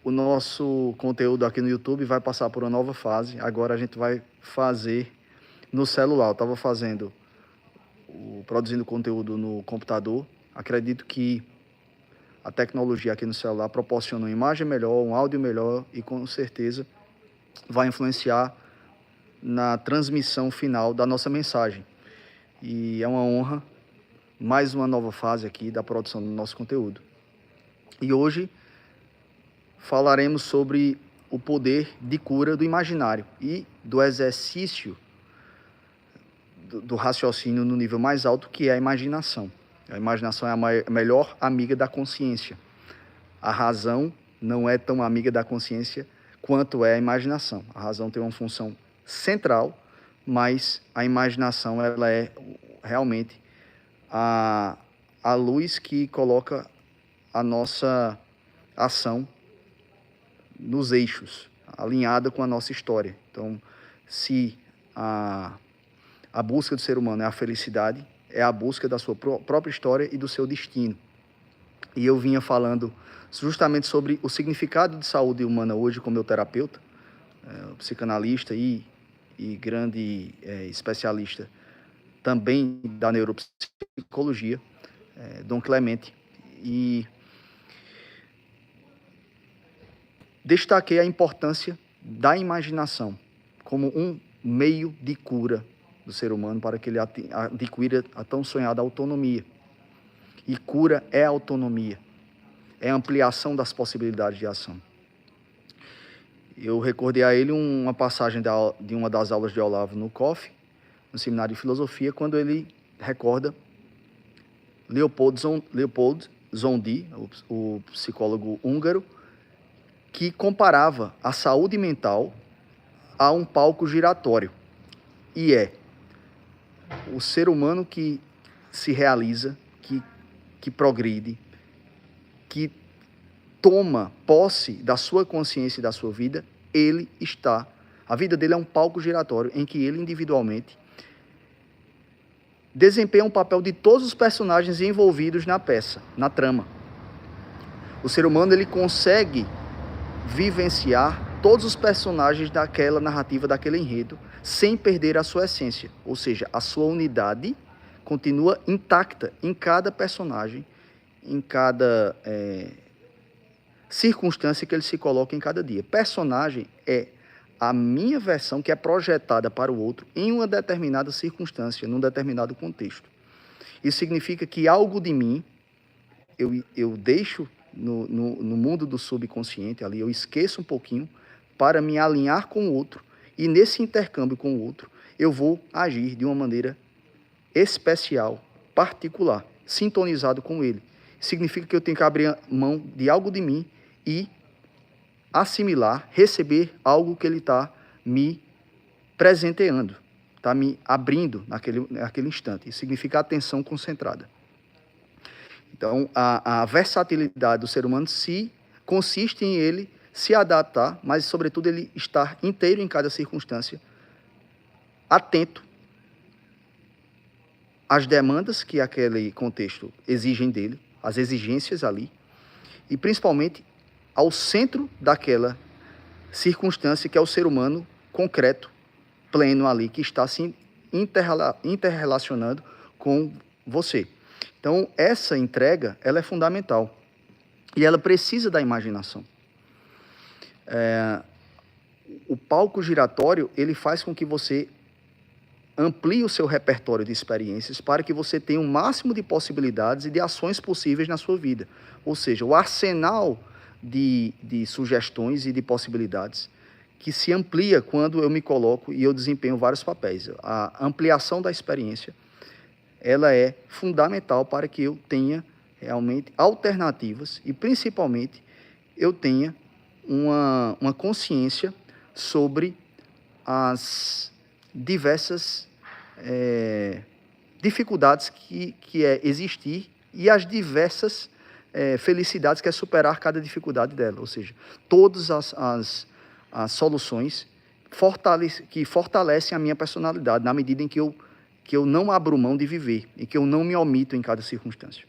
o nosso conteúdo aqui no YouTube vai passar por uma nova fase. Agora a gente vai fazer no celular. Eu estava produzindo conteúdo no computador. Acredito que a tecnologia aqui no celular proporciona uma imagem melhor, um áudio melhor e com certeza vai influenciar na transmissão final da nossa mensagem. E é uma honra, mais uma nova fase aqui da produção do nosso conteúdo. E hoje falaremos sobre o poder de cura do imaginário e do exercício do raciocínio no nível mais alto, que é a imaginação. A imaginação é a melhor amiga da consciência. A razão não é tão amiga da consciência quanto é a imaginação. A razão tem uma função central, mas a imaginação ela é realmente a luz que coloca a nossa ação nos eixos, alinhada com a nossa história. Então, se a busca do ser humano é a felicidade, é a busca da sua própria história e do seu destino. E eu vinha falando justamente sobre o significado de saúde humana hoje com meu terapeuta, psicanalista e grande especialista também da neuropsicologia, Dom Clemente. E destaquei a importância da imaginação como um meio de cura do ser humano para que ele adquira a tão sonhada autonomia. E cura é autonomia, é ampliação das possibilidades de ação. Eu recordei a ele uma passagem de uma das aulas de Olavo no COF, no Seminário de Filosofia, quando ele recorda Leopold Zondi, o psicólogo húngaro, que comparava a saúde mental a um palco giratório. E o ser humano que se realiza, que progride, que toma posse da sua consciência e da sua vida, a vida dele é um palco giratório em que ele individualmente desempenha um papel de todos os personagens envolvidos na peça, na trama. O ser humano ele consegue vivenciar todos os personagens daquela narrativa, daquele enredo, sem perder a sua essência, ou seja, a sua unidade continua intacta em cada personagem, em cada circunstância que ele se coloca em cada dia. Personagem é a minha versão que é projetada para o outro em uma determinada circunstância, num determinado contexto. Isso significa que algo de mim eu deixo no mundo do subconsciente ali, eu esqueço um pouquinho para me alinhar com o outro, e nesse intercâmbio com o outro eu vou agir de uma maneira especial, particular, sintonizado com ele. Significa que eu tenho que abrir mão de algo de mim e assimilar, receber algo que ele está me presenteando, está me abrindo naquele instante. Isso significa atenção concentrada. Então, a versatilidade do ser humano consiste em ele se adaptar, mas, sobretudo, ele estar inteiro em cada circunstância, atento às demandas que aquele contexto exigem dele, as exigências ali, e, principalmente, ao centro daquela circunstância que é o ser humano concreto, pleno ali, que está se interrelacionando com você. Então, essa entrega, ela é fundamental. E ela precisa da imaginação. O palco giratório, ele faz com que você amplie o seu repertório de experiências para que você tenha o máximo de possibilidades e de ações possíveis na sua vida. Ou seja, o arsenal de sugestões e de possibilidades que se amplia quando eu me coloco e eu desempenho vários papéis. A ampliação da experiência, ela é fundamental para que eu tenha realmente alternativas e, principalmente, eu tenha uma consciência sobre as diversas dificuldades que é existir e as diversas felicidades que é superar cada dificuldade dela. Ou seja, todas as soluções que fortalecem a minha personalidade na medida em que eu não abro mão de viver e que eu não me omito em cada circunstância.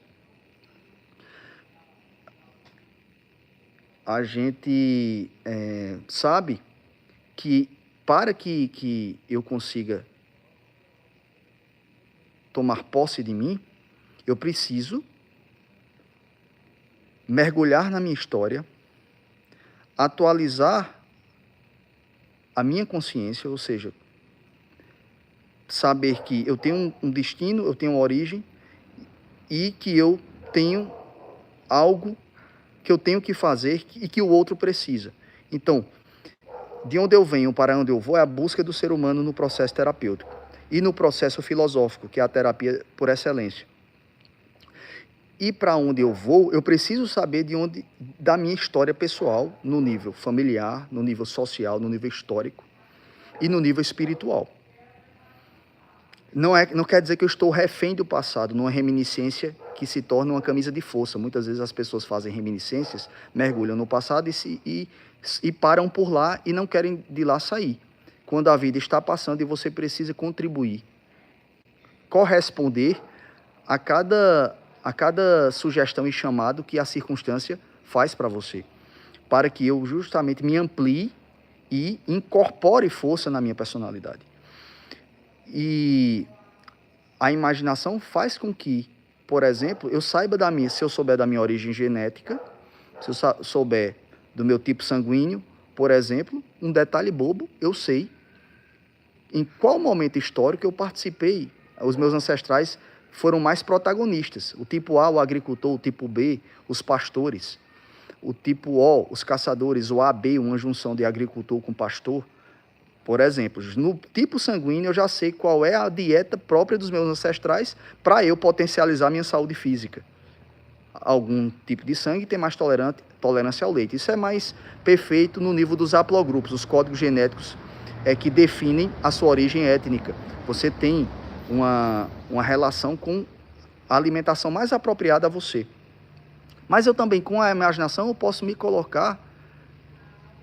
a gente sabe que para que eu consiga tomar posse de mim, eu preciso mergulhar na minha história, atualizar a minha consciência, ou seja, saber que eu tenho um destino, eu tenho uma origem e que eu tenho algo que eu tenho que fazer e que o outro precisa. Então, de onde eu venho para onde eu vou é a busca do ser humano no processo terapêutico e no processo filosófico, que é a terapia por excelência. E para onde eu vou, eu preciso saber da minha história pessoal, no nível familiar, no nível social, no nível histórico e no nível espiritual. Não quer dizer que eu estou refém do passado, numa reminiscência que se torna uma camisa de força. Muitas vezes as pessoas fazem reminiscências, mergulham no passado e param por lá e não querem de lá sair. Quando a vida está passando e você precisa contribuir, corresponder a cada sugestão e chamado que a circunstância faz para você, para que eu justamente me amplie e incorpore força na minha personalidade. E a imaginação faz com que, por exemplo, eu saiba se eu souber da minha origem genética, se eu souber do meu tipo sanguíneo, por exemplo, um detalhe bobo, eu sei em qual momento histórico eu participei. Os meus ancestrais foram mais protagonistas. O tipo A, o agricultor, o tipo B, os pastores. O tipo O, os caçadores, o AB, uma junção de agricultor com pastor. Por exemplo, no tipo sanguíneo eu já sei qual é a dieta própria dos meus ancestrais para eu potencializar minha saúde física. Algum tipo de sangue tem mais tolerância ao leite. Isso é mais perfeito no nível dos haplogrupos, os códigos genéticos que definem a sua origem étnica. Você tem uma relação com a alimentação mais apropriada a você. Mas eu também, com a imaginação, eu posso me colocar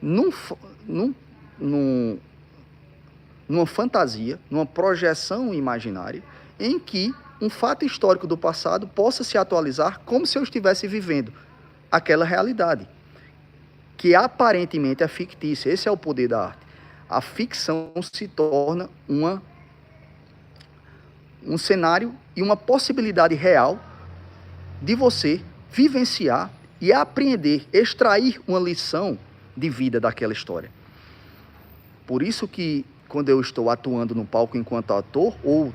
numa fantasia, numa projeção imaginária, em que um fato histórico do passado possa se atualizar como se eu estivesse vivendo aquela realidade, que aparentemente é fictícia. Esse é o poder da arte. A ficção se torna um cenário e uma possibilidade real de você vivenciar e apreender, extrair uma lição de vida daquela história. Por isso que quando eu estou atuando no palco enquanto ator ou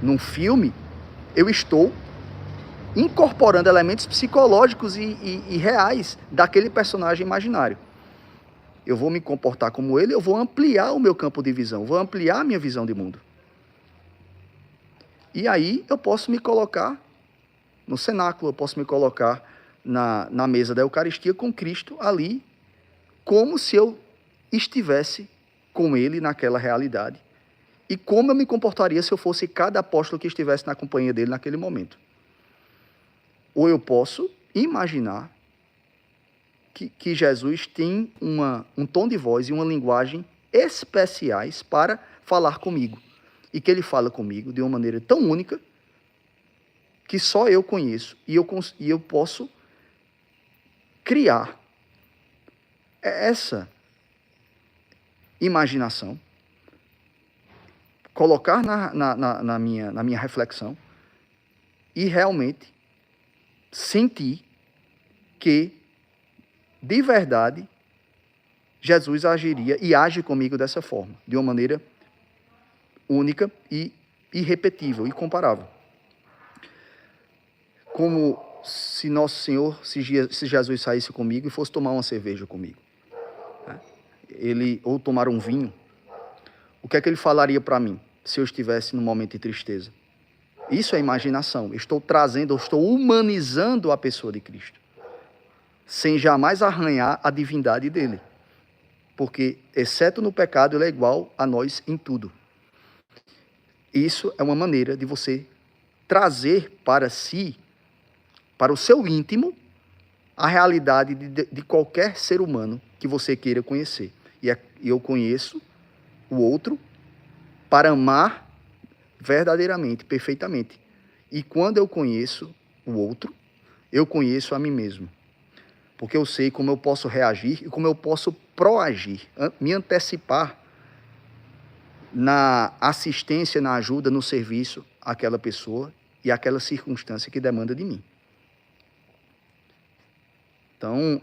num filme, eu estou incorporando elementos psicológicos e reais daquele personagem imaginário. Eu vou me comportar como ele, eu vou ampliar o meu campo de visão, vou ampliar a minha visão de mundo. E aí eu posso me colocar no cenáculo, eu posso me colocar na mesa da Eucaristia com Cristo ali, como se eu estivesse com ele naquela realidade. E como eu me comportaria se eu fosse cada apóstolo que estivesse na companhia dele naquele momento. Ou eu posso imaginar que Jesus tem um tom de voz e uma linguagem especiais para falar comigo. E que ele fala comigo de uma maneira tão única que só eu conheço. E eu posso criar essa imaginação, colocar na minha reflexão e realmente sentir que, de verdade, Jesus agiria e age comigo dessa forma, de uma maneira única e irrepetível, incomparável. Como se Nosso Senhor, se Jesus saísse comigo e fosse tomar uma cerveja comigo. Ou tomar um vinho. O que é que ele falaria para mim, se eu estivesse num momento de tristeza? Isso é imaginação. Eu estou humanizando a pessoa de Cristo, sem jamais arranhar a divindade dele. Porque, exceto no pecado, ele é igual a nós em tudo. Isso é uma maneira de você trazer para si, para o seu íntimo, a realidade de qualquer ser humano que você queira conhecer. E eu conheço o outro para amar verdadeiramente, perfeitamente. E quando eu conheço o outro, eu conheço a mim mesmo. porque eu sei como eu posso reagir e como eu posso proagir, me antecipar na assistência, na ajuda, no serviço àquela pessoa e àquela circunstância que demanda de mim. Então,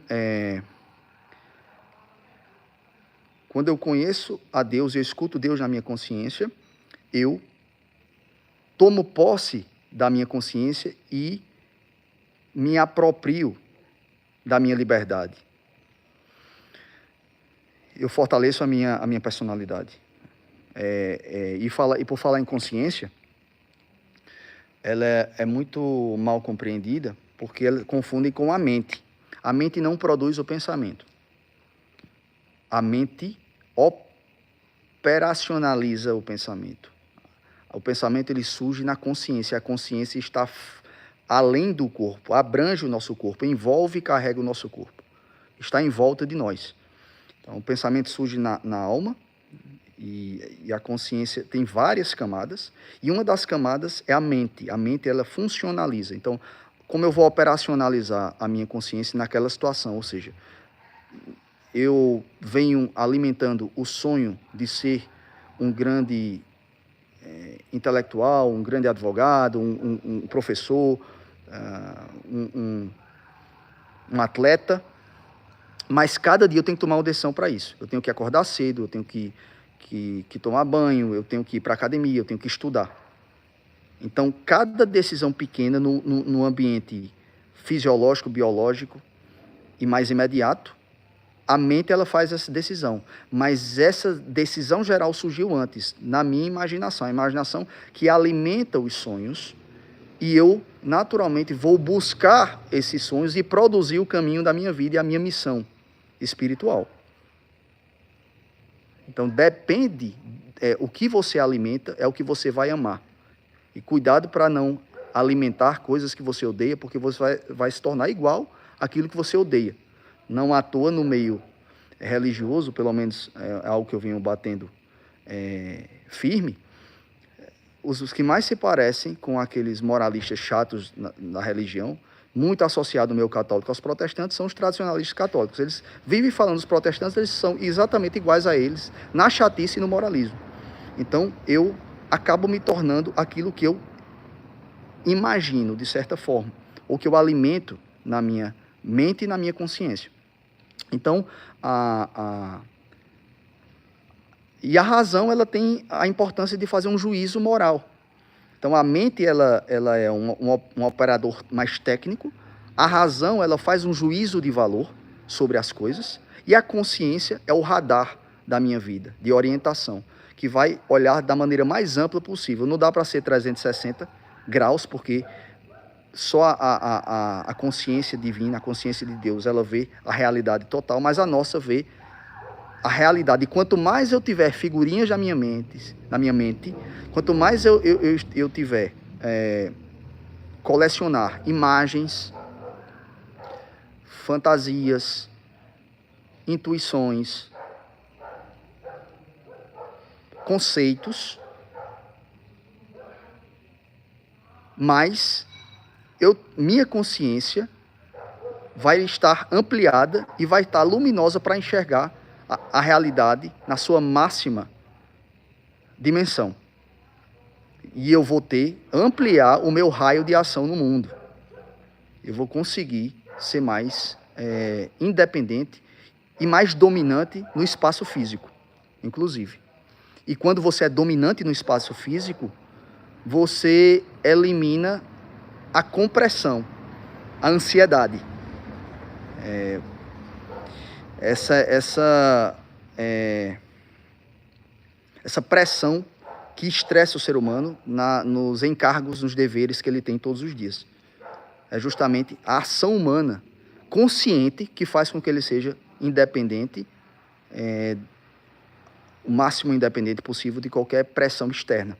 quando eu conheço a Deus, eu escuto Deus na minha consciência, eu tomo posse da minha consciência e me aproprio da minha liberdade. Eu fortaleço a minha personalidade. E por falar em consciência, ela é muito mal compreendida, porque ela confunde com a mente. A mente não produz o pensamento. A mente operacionaliza o pensamento. O pensamento ele surge na consciência. A consciência está além do corpo, abrange o nosso corpo, envolve e carrega o nosso corpo. Está em volta de nós. Então, o pensamento surge na alma e a consciência tem várias camadas. E uma das camadas é a mente. A mente ela funcionaliza. Então, como eu vou operacionalizar a minha consciência naquela situação? Ou seja, eu venho alimentando o sonho de ser um grande intelectual, um grande advogado, um professor, um atleta, mas cada dia eu tenho que tomar uma decisão para isso. Eu tenho que acordar cedo, eu tenho que tomar banho, eu tenho que ir para a academia, eu tenho que estudar. Então, cada decisão pequena no ambiente fisiológico, biológico e mais imediato, a mente ela faz essa decisão, mas essa decisão geral surgiu antes, na minha imaginação, a imaginação que alimenta os sonhos, e eu naturalmente vou buscar esses sonhos e produzir o caminho da minha vida e a minha missão espiritual. Então depende, o que você alimenta é o que você vai amar. E cuidado para não alimentar coisas que você odeia, porque você vai se tornar igual àquilo que você odeia. Não à toa no meio religioso, pelo menos é algo que eu venho batendo firme, os que mais se parecem com aqueles moralistas chatos na religião, muito associado ao meio católico aos protestantes, são os tradicionalistas católicos. Eles vivem falando dos protestantes, eles são exatamente iguais a eles na chatice e no moralismo. Então, eu acabo me tornando aquilo que eu imagino, de certa forma, ou que eu alimento na minha mente e na minha consciência. Então, e a razão ela tem a importância de fazer um juízo moral. Então, a mente ela é um operador mais técnico, a razão ela faz um juízo de valor sobre as coisas, e a consciência é o radar da minha vida, de orientação, que vai olhar da maneira mais ampla possível. Não dá para ser 360 graus, porque só a consciência divina, a consciência de Deus, ela vê a realidade total, mas a nossa vê a realidade. E quanto mais eu tiver figurinhas na minha mente, quanto mais eu tiver colecionar imagens, fantasias, intuições, conceitos, mais minha consciência vai estar ampliada e vai estar luminosa para enxergar a realidade na sua máxima dimensão. E eu vou ampliar o meu raio de ação no mundo. Eu vou conseguir ser mais independente e mais dominante no espaço físico, inclusive. E quando você é dominante no espaço físico, você elimina a compressão, a ansiedade. Essa pressão que estressa o ser humano nos encargos, nos deveres que ele tem todos os dias. É justamente a ação humana consciente que faz com que ele seja independente, o máximo independente possível de qualquer pressão externa.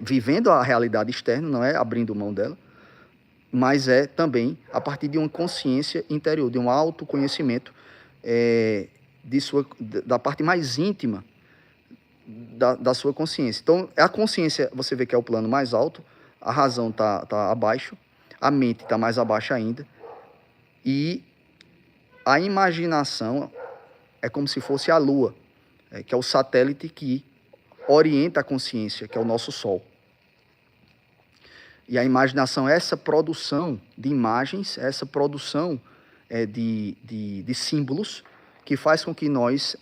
Vivendo a realidade externa, não é abrindo mão dela, mas é também a partir de uma consciência interior, de um autoconhecimento da parte mais íntima da sua consciência. Então, a consciência, você vê que é o plano mais alto, a razão está abaixo, a mente está mais abaixo ainda, e a imaginação é como se fosse a Lua, que é o satélite que orienta a consciência, que é o nosso Sol. E a imaginação é essa produção de imagens, essa produção de símbolos, que faz com que nós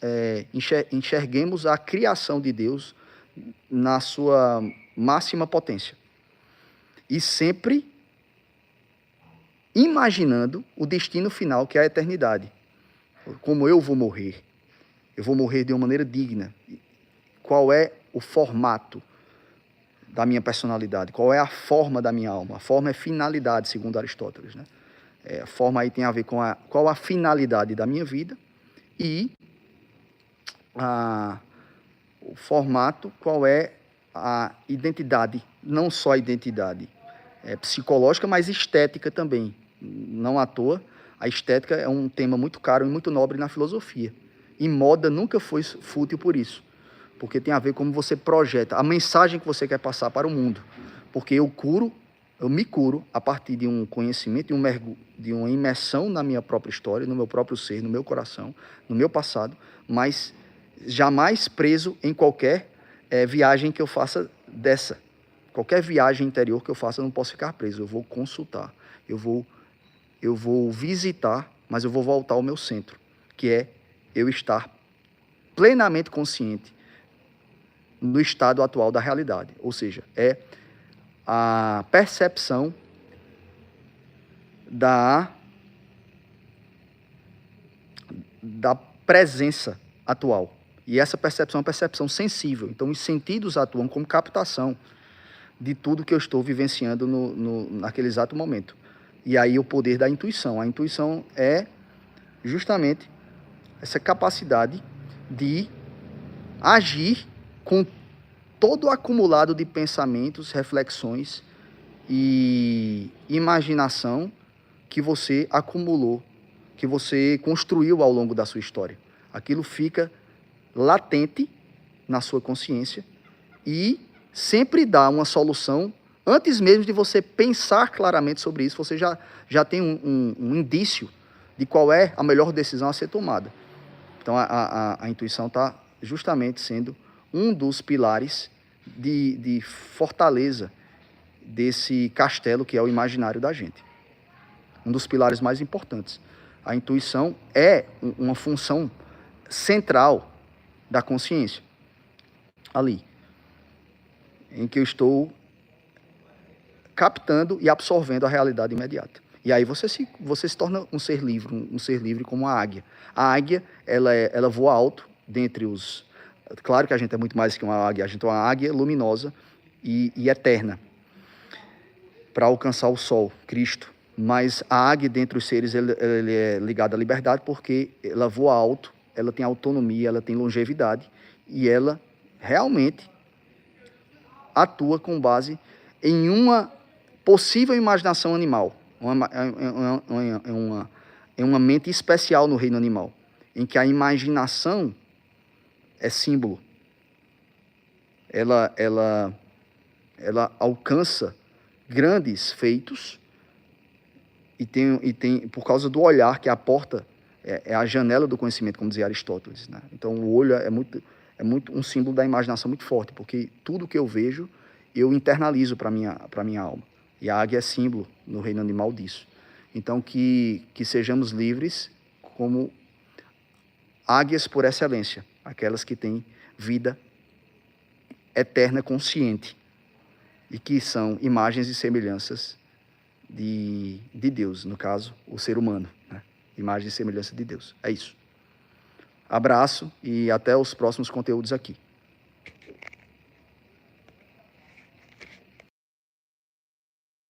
enxerguemos a criação de Deus na sua máxima potência. E sempre imaginando o destino final, que é a eternidade. Como eu vou morrer de uma maneira digna. Qual é o formato da minha personalidade? Qual é a forma da minha alma? A forma é finalidade, segundo Aristóteles, né? A forma aí tem a ver com qual a finalidade da minha vida e o formato, qual é a identidade, não só a identidade psicológica, mas estética também. Não à toa, a estética é um tema muito caro e muito nobre na filosofia. E moda nunca foi fútil por isso, porque tem a ver com como você projeta, a mensagem que você quer passar para o mundo. Porque eu me curo a partir de um conhecimento, de uma imersão na minha própria história, no meu próprio ser, no meu coração, no meu passado, mas jamais preso em qualquer viagem que eu faça dessa. Qualquer viagem interior que eu faça, eu não posso ficar preso. Eu vou consultar, eu vou visitar, mas eu vou voltar ao meu centro, que é eu estar plenamente consciente no estado atual da realidade. Ou seja, é a percepção da presença atual. E essa percepção é uma percepção sensível. Então, os sentidos atuam como captação de tudo que eu estou vivenciando naquele exato momento. E aí o poder da intuição. A intuição é justamente essa capacidade de agir com todo o acumulado de pensamentos, reflexões e imaginação que você acumulou, que você construiu ao longo da sua história. Aquilo fica latente na sua consciência e sempre dá uma solução. Antes mesmo de você pensar claramente sobre isso, você já tem um indício de qual é a melhor decisão a ser tomada. Então, a intuição está justamente sendo um dos pilares de fortaleza desse castelo que é o imaginário da gente. Um dos pilares mais importantes. A intuição é uma função central da consciência. Ali, em que eu estou captando e absorvendo a realidade imediata. E aí você se torna um ser livre como a águia. A águia, ela voa alto dentre os... Claro que a gente é muito mais que uma águia, a gente é uma águia luminosa e eterna, para alcançar o sol, Cristo. Mas a águia, dentre os seres, ele é ligada à liberdade, porque ela voa alto, ela tem autonomia, ela tem longevidade, e ela realmente atua com base em uma possível imaginação animal, uma mente especial no reino animal, em que a imaginação é símbolo. Ela alcança grandes feitos e tem por causa do olhar, que é a porta, é a janela do conhecimento, como dizia Aristóteles, né? Então o olho é muito um símbolo da imaginação muito forte, porque tudo que eu vejo eu internalizo para minha alma. E a águia é símbolo no reino animal disso. Então que sejamos livres como águias por excelência, aquelas que têm vida eterna consciente e que são imagens e semelhanças de Deus, no caso, o ser humano, né? Imagem e semelhança de Deus. É isso. Abraço e até os próximos conteúdos aqui.